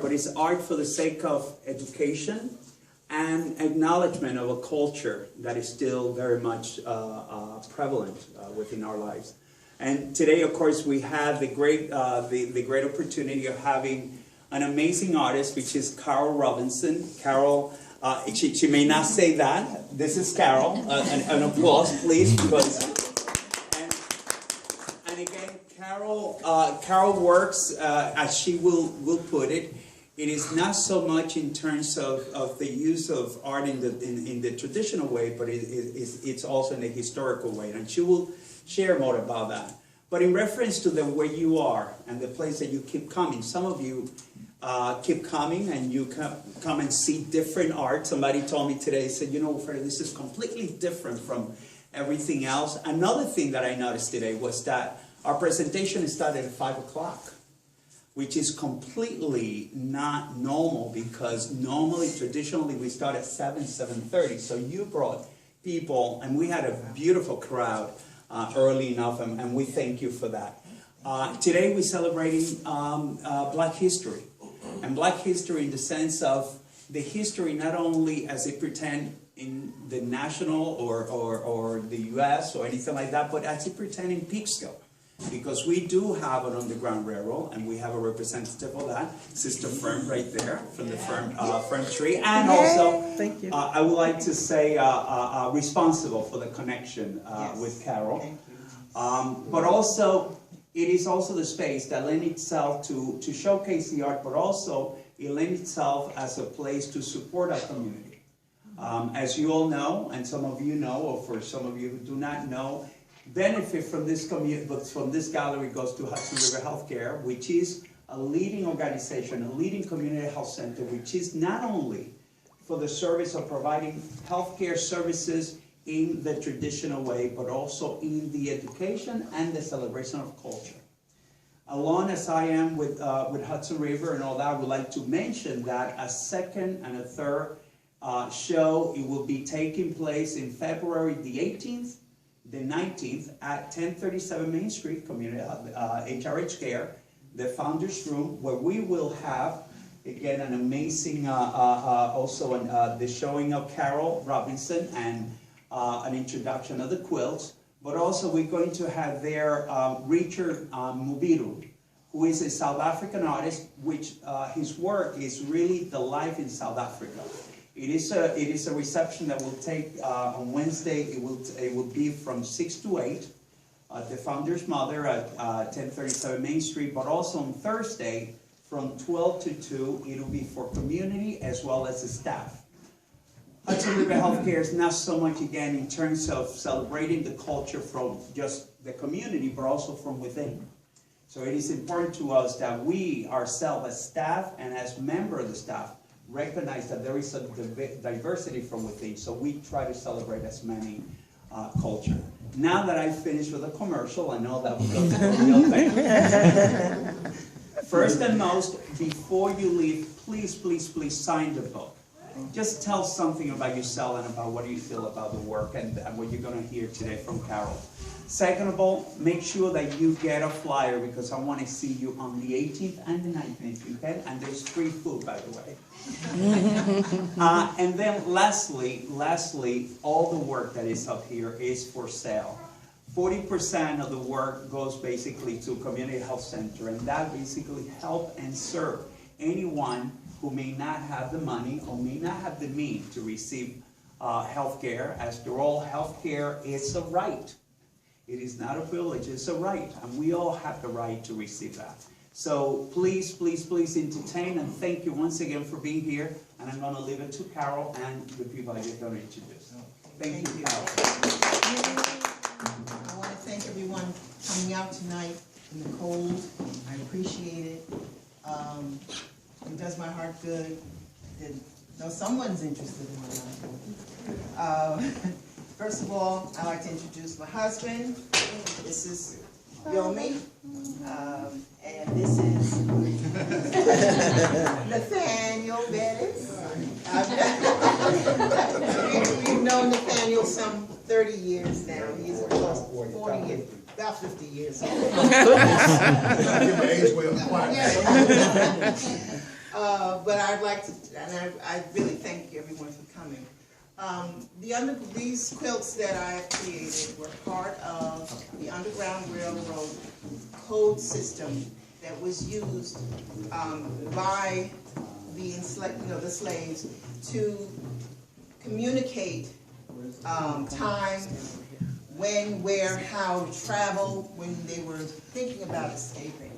art, but it's art for the sake of education and acknowledgement of a culture that is still very much prevalent within our lives. And today, of course, we have the great opportunity of having an amazing artist, which is Carole Robinson. Carole, she may not say that. This is Carole. An applause, please, because. And again, Carole works, as she will put it. It is not so much in terms of the use of art in the traditional way, but it's also in the historical way, and she will share more about that. But in reference to where you are and the place that you keep coming, some of you keep coming and you come and see different art. Somebody told me today, said, you know, Fred, this is completely different from everything else. Another thing that I noticed today was that our presentation started at 5 o'clock. Which is completely not normal, because normally, traditionally, we start at 7:30. So you brought people, and we had a beautiful crowd early enough, and we thank you for that. Today we're celebrating Black history, and Black history in the sense of the history not only as it pertains in the national or the U.S. or anything like that, but as it pertains in Peekskill. Because we do have an underground railroad, and we have a representative of that, Sister Fern, right there from the Fern tree, and also, thank you. I would like to say, responsible for the connection with Carole. But also, it is also the space that lends itself to showcase the art, but also it lends itself as a place to support our community. As you all know, and some of you know, or for some of you who do not know, benefit from this community, but from this gallery goes to Hudson River Healthcare, which is a leading organization, a leading community health center, which is not only for the service of providing healthcare services in the traditional way, but also in the education and the celebration of culture. Along as I am with Hudson River and all that, I would like to mention that a second and a third show, it will be taking place in February the 18th, the 19th at 1037 Main Street, Community HRH Care, the Founders Room, where we will have, again, an amazing, the showing of Carole Robinson and an introduction of the quilts, but also we're going to have there Richard Mubiru, who is a South African artist, which his work is really the life in South Africa. It is a reception that will take on Wednesday. It will be from 6 to 8 at the Founder's Mother at 1037 Main Street, but also on Thursday from 12 to 2. It will be for community as well as the staff. Hudson River Healthcare is not so much, again, in terms of celebrating the culture from just the community, but also from within. So it is important to us that we ourselves as staff and as members of the staff recognize that there is a diversity from within, so we try to celebrate as many culture. Now that I've finished with a commercial, I know that we're going to the real thing. First and most, before you leave, please, please, please sign the book. Just tell something about yourself and about what you feel about the work and what you're going to hear today from Carole. Second of all, make sure that you get a flyer, because I want to see you on the 18th and the 19th if you can, and there's free food, by the way. And then lastly, all the work that is up here is for sale. 40% of the work goes basically to Community Health Center, and that basically help and serve anyone who may not have the money or may not have the means to receive health care. After all, health care is a right. It is not a privilege, it's a right, and we all have the right to receive that. So please, please, please entertain, and thank you once again for being here, and I'm going to leave it to Carole and the people I get going to introduce. Thank you, Carole. I want to thank everyone coming out tonight in the cold. I appreciate it. It does my heart good. Someone's interested in my life. First of all, I'd like to introduce my husband. This is Yomi, and this is Nathaniel Bettis. We've known Nathaniel some 30 years now. He's close to 40 years, about 50 years. But I'd like to, and I really thank everyone for coming. These quilts that I have created were part of the Underground Railroad code system that was used by the the slaves to communicate time, when, where, how to travel when they were thinking about escaping.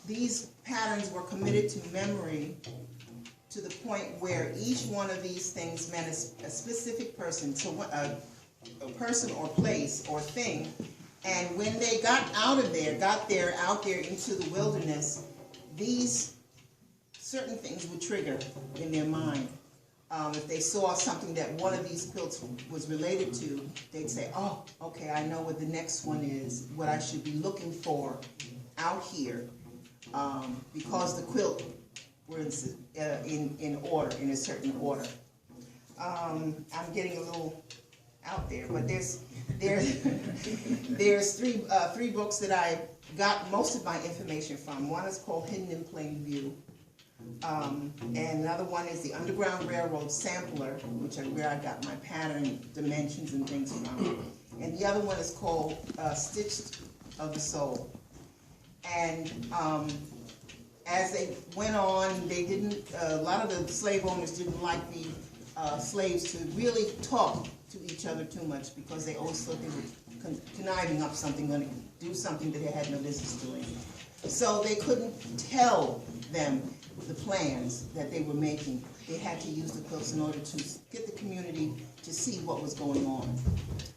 These patterns were committed to memory to the point where each one of these things meant a specific person, so a person or place or thing. And when they got out there into the wilderness, these certain things would trigger in their mind. If they saw something that one of these quilts was related to, they'd say, oh, okay, I know what the next one is, what I should be looking for out here, because the quilt were in order, in a certain order. I'm getting a little out there, but there's three books that I got most of my information from. One is called Hidden in Plain View. And another one is the Underground Railroad Sampler, which is where I got my pattern dimensions and things from. And the other one is called Stitched of the Soul. And as they went on, they didn't, a lot of the slave owners didn't like the slaves to really talk to each other too much, because they always thought they were conniving up something, going to do something that they had no business doing. So they couldn't tell them the plans that they were making. They had to use the quilts in order to get the community to see what was going on.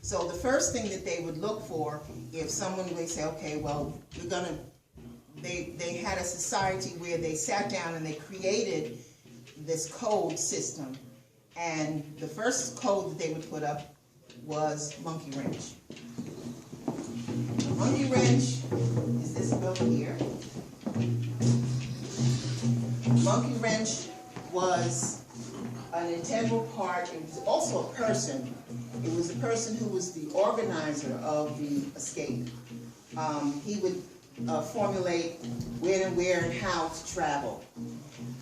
So the first thing that they would look for, if someone would say, okay, well, we're gonna, they had a society where they sat down and they created this code system. And the first code that they would put up was monkey wrench. The monkey wrench is this quilt here. Monkey wrench was an integral part. It was also a person. It was a person who was the organizer of the escape. He would formulate when and where and how to travel.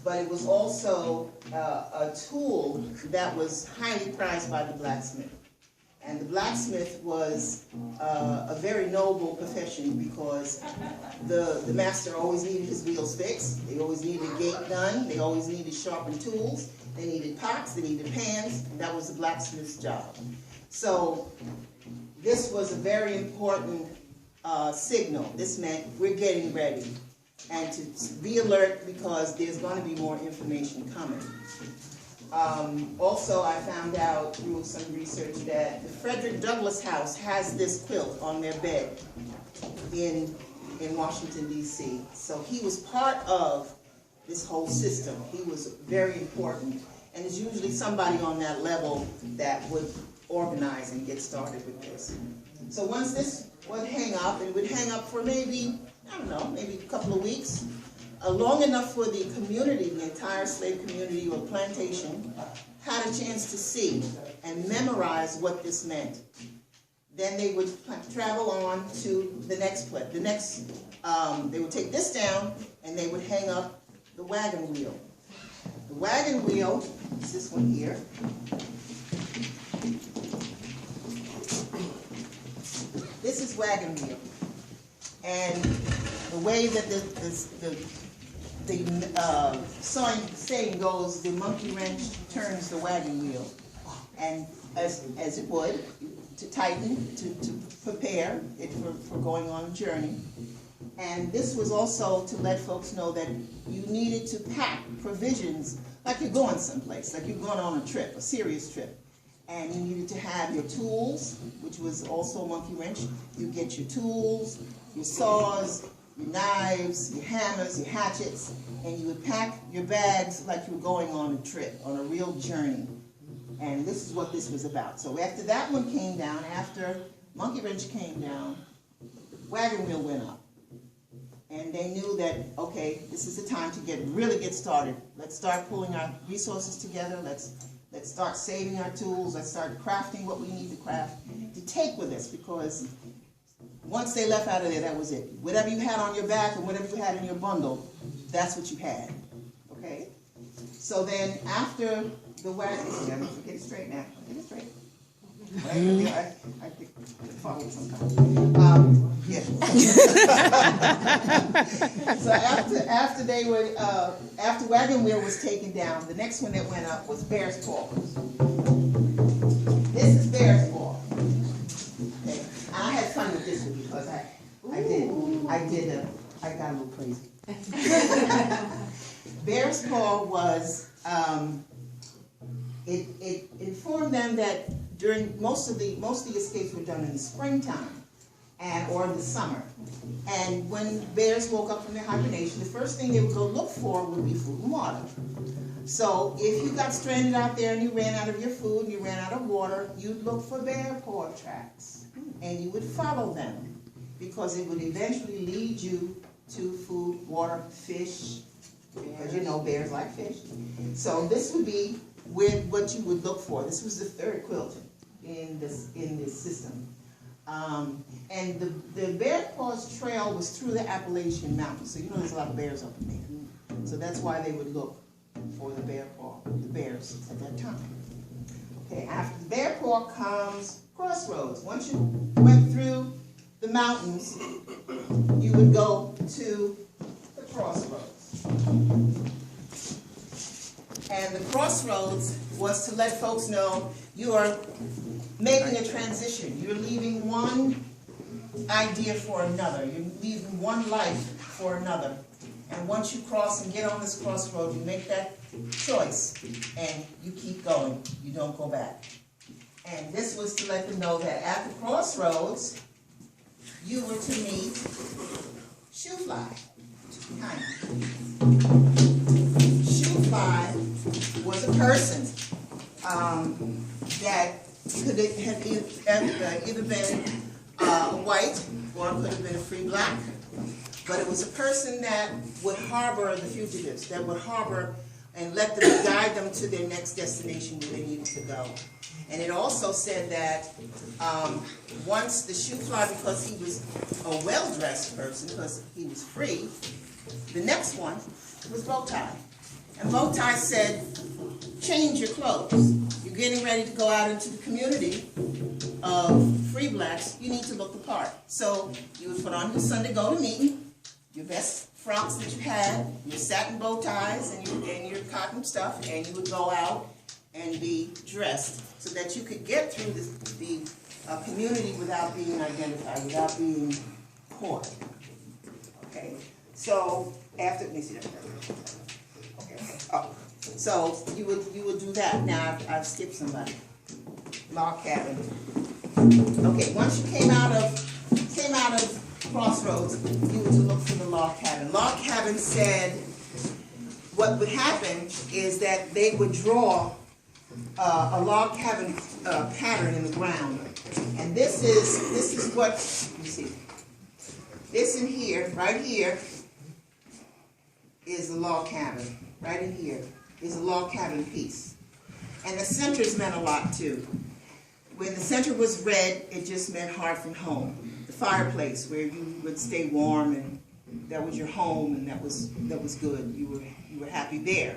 But it was also a tool that was highly prized by the blacksmith. And the blacksmith was a very noble profession, because the master always needed his wheels fixed. They always needed a gate done. They always needed sharpened tools. They needed pots. They needed pans. And that was the blacksmith's job. So this was a very important signal. This meant we're getting ready. And to be alert, because there's going to be more information coming. Also, I found out through some research that the Frederick Douglass House has this quilt on their bed in Washington, D.C. So he was part of this whole system. He was very important. And it's usually somebody on that level that would organize and get started with this. So once this would hang up, it would hang up for maybe, I don't know, maybe a couple of weeks. Long enough for the community, the entire slave community or plantation, had a chance to see and memorize what this meant. Then they would travel on to the next place. They would take this down and they would hang up the wagon wheel. The wagon wheel is this one here. This is wagon wheel. And the way that the saying goes, the monkey wrench turns the wagon wheel. And as it would, to tighten, to prepare it for going on a journey. And this was also to let folks know that you needed to pack provisions, like you're going someplace, like you're going on a trip, a serious trip. And you needed to have your tools, which was also a monkey wrench. You get your tools, your saws, your knives, your hammers, your hatchets, and you would pack your bags like you were going on a trip, on a real journey. And this is what this was about. So after that one came down, after monkey wrench came down, wagon wheel went up. And they knew that, okay, this is the time to really get started. Let's start pulling our resources together. Let's start saving our tools. Let's start crafting what we need to craft to take with us, because Once they left out of there, that was it. Whatever you had on your back and whatever you had in your bundle, that's what you had. Okay? So then after the wagon, let me get it straight now. Get it straight. I think follow it sometimes. Yeah. So after they were after Wagon Wheel was taken down, the next one that went up was Bear's Paw. This is Bear's Paw. Okay. And I had fun with this one because I got a little crazy. Bear's Paw was it informed them that during most of the escapes were done in the springtime or the summer. And when bears woke up from their hibernation, the first thing they would go look for would be food and water. So if you got stranded out there and you ran out of your food and you ran out of water, you'd look for bear paw tracks and you would follow them because it would eventually lead you to food, water, fish, because you know bears like fish. So this would be what you would look for. This was the third quilt in this system. And the Bear Paws Trail was through the Appalachian Mountains, so you know there's a lot of bears up in there. So that's why they would look for the bears at that time. Okay, after the Bear Paw comes Crossroads. Once you went through the mountains, you would go to the Crossroads. And the Crossroads was to let folks know you are making a transition. You're leaving one idea for another. You're leaving one life for another. And once you cross and get on this crossroad, you make that choice and you keep going. You don't go back. And this was to let them know that at the crossroads, you were to meet Shoefly. Shoefly was a person that could have either been white or it could have been a free black, but it was a person that would harbor the fugitives, that would harbor and let them guide them to their next destination where they needed to go. And it also said that once the Shoefly, because he was a well-dressed person, because he was free, the next one was Bowtie. And Bowtie said, change your clothes. You're getting ready to go out into the community of free blacks. You need to look the part. So you would put on your Sunday go-to meeting, your best frocks that you had, your satin bow ties and your cotton stuff, and you would go out and be dressed so that you could get through the community without being identified, without being caught. Okay, so after, let me see that. Okay, oh, so you would do that. Now I've skipped somebody. Log cabin. Okay, once you came out of Crossroads, you were to look for the log cabin. Log cabin said what would happen is that they would draw a log cabin pattern in the ground, and this is what you see. This in here, right here, is a log cabin. Right in here is a log cabin piece, and the centers meant a lot too. When the center was red, it just meant hearth and home. The fireplace where you would stay warm, and that was your home, and that was good. You were happy there.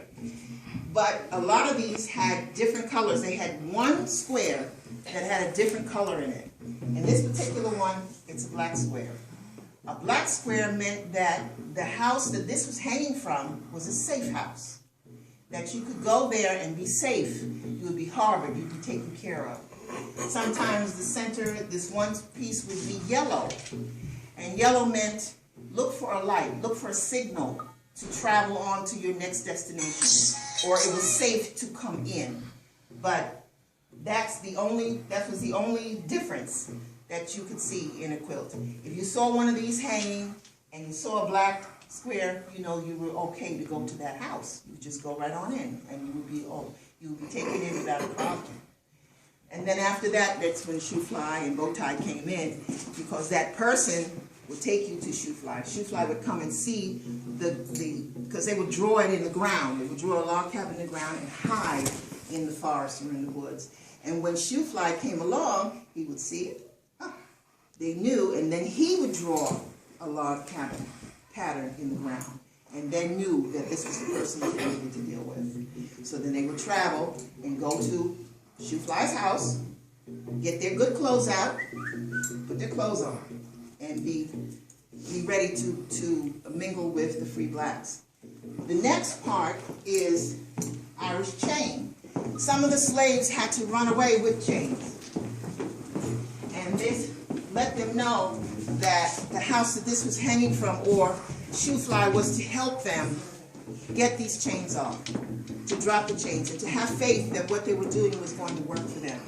But a lot of these had different colors. They had one square that had a different color in it. And this particular one, it's a black square. A black square meant that the house that this was hanging from was a safe house. That you could go there and be safe. You would be harbored. You'd be taken care of. Sometimes the center, this one piece would be yellow. And yellow meant look for a light, look for a signal to travel on to your next destination. Or it was safe to come in. But that was the only difference that you could see in a quilt. If you saw one of these hanging and you saw a black square, you know you were okay to go to that house. You just go right on in, and you would be taken in without a problem. And then after that, that's when Shoefly and Bowtie came in, because that person would take you to Shoefly. Shoefly would come and see because they would draw it in the ground. They would draw a log cabin in the ground and hide in the forest or in the woods. And when Shoefly came along, he would see it. they knew, and then he would draw a log cabin pattern in the ground, and then knew that this was the person that they needed to deal with. So then they would travel and go to Shoe Fly's house, get their good clothes out, put their clothes on, and be ready to mingle with the free blacks. The next part is Irish chain. Some of the slaves had to run away with chains. And this let them know that the house that this was hanging from, or Shoe Fly, was to help them get these chains off, to drop the chains, and to have faith that what they were doing was going to work for them.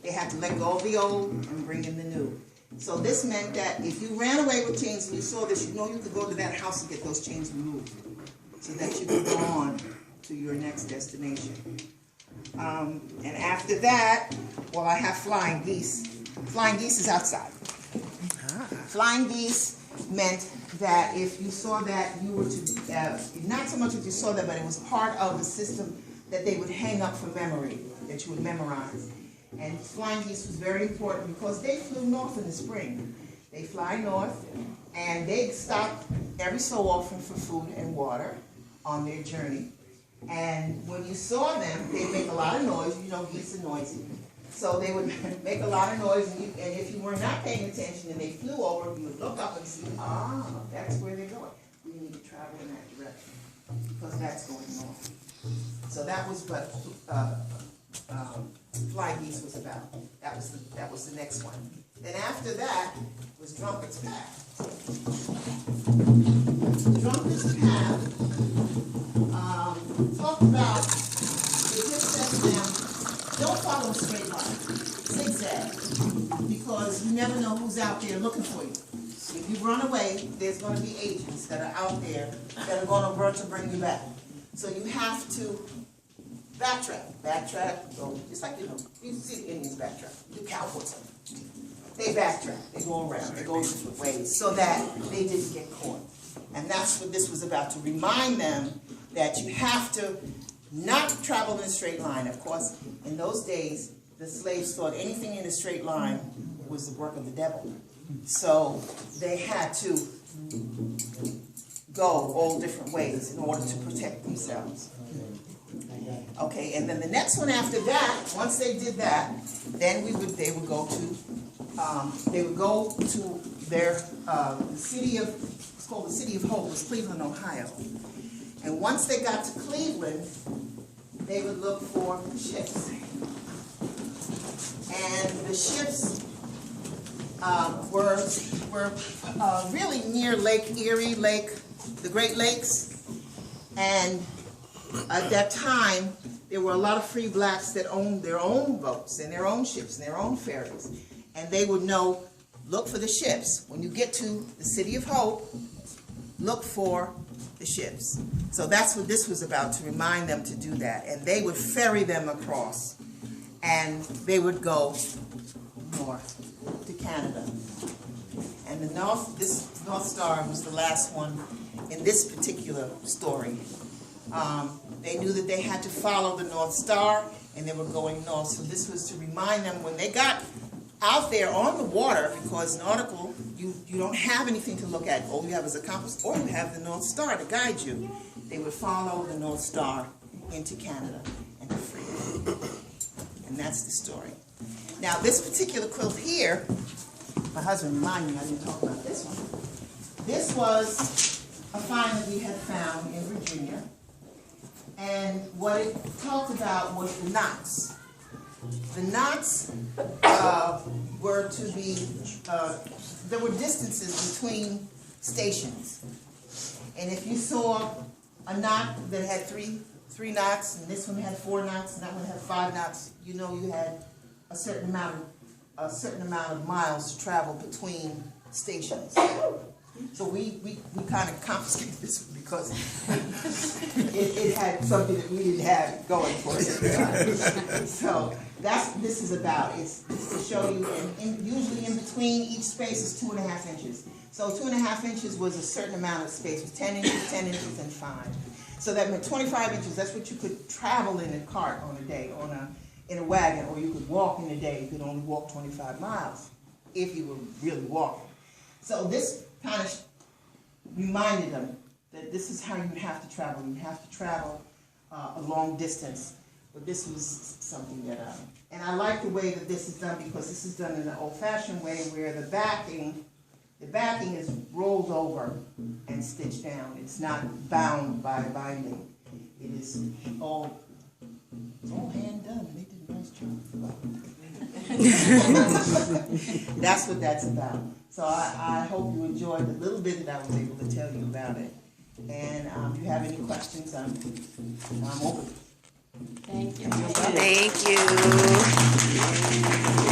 They had to let go of the old and bring in the new. So this meant that if you ran away with chains and you saw this, you know you could go to that house and get those chains removed so that you could go on to your next destination. And after that, well, I have flying geese. Flying geese is outside. Flying geese meant that if you saw that, you were to, not so much if you saw that, but it was part of the system that they would hang up for memory, that you would memorize. And flying geese was very important because they flew north in the spring. They fly north, and they'd stop every so often for food and water on their journey. And when you saw them, they'd make a lot of noise. You know, geese are noisy. So they would make a lot of noise, and if you were not paying attention and they flew over, you would look up and see, that's where they're going. We need to travel in that direction because that's going north. So that was what fly geese was about. That was the next one. Then after that was Drunkard's Path. Drunkard's Path talked about, it just said to them, don't follow a straight line, zigzag, because you never know who's out there looking for you. If you run away, there's going to be agents that are out there that are going to bring you back. So you have to backtrack, go, just like, you see the Indians backtrack, do cowboys. They backtrack, they go around, they go different ways so that they didn't get caught. And that's what this was about, to remind them that you have to not travel in a straight line. Of course, in those days, the slaves thought anything in a straight line was the work of the devil. So they had to go all different ways in order to protect themselves. Okay, and then the next one after that, once they did that, then they would go to their the city of, it's called the City of Hope, it was Cleveland, Ohio. And once they got to Cleveland, they would look for ships. And the ships were really near Lake Erie, the Great Lakes. And at that time, there were a lot of free blacks that owned their own boats and their own ships and their own ferries. And they would know, look for the ships. When you get to the City of Hope, look for the ships. So that's what this was about, to remind them to do that. And they would ferry them across, and they would go north to Canada. And this North Star was the last one in this particular story. They knew that they had to follow the North Star, and they were going north. So this was to remind them when they got out there on the water, because nautical, you don't have anything to look at. All you have is a compass, or you have the North Star to guide you. They would follow the North Star into Canada and to freedom. And that's the story. Now, this particular quilt here, my husband reminded me I didn't talk about this one. This was a find that we had found in Virginia. And what it talked about was the knots. The knots were to be, there were distances between stations. And if you saw a knot that had three knots, and this one had 4 knots, and that one had 5 knots, you know you had a certain amount of miles to travel between stations. So we kind of confiscated this one because it had something that we didn't have going for us at the time. So that's what this is about. It's to show you, and usually in between each space is 2.5 inches. So 2.5 inches was a certain amount of space. It was 10 inches, 10 inches, and 5. So that meant 25 inches. That's what you could travel in a cart on a day, in a wagon, or you could walk in a day. You could only walk 25 miles. if you were really walking. So this kind of reminded them that this is how you have to travel. You have to travel a long distance. But this was something that, and I like the way that this is done because this is done in an old-fashioned way where the backing is rolled over and stitched down. It's not bound by binding. It is all, it's all hand done. They did a nice job. That's what that's about. So I hope you enjoyed the little bit that I was able to tell you about it. And if you have any questions, I'm open. Thank you. Thank you.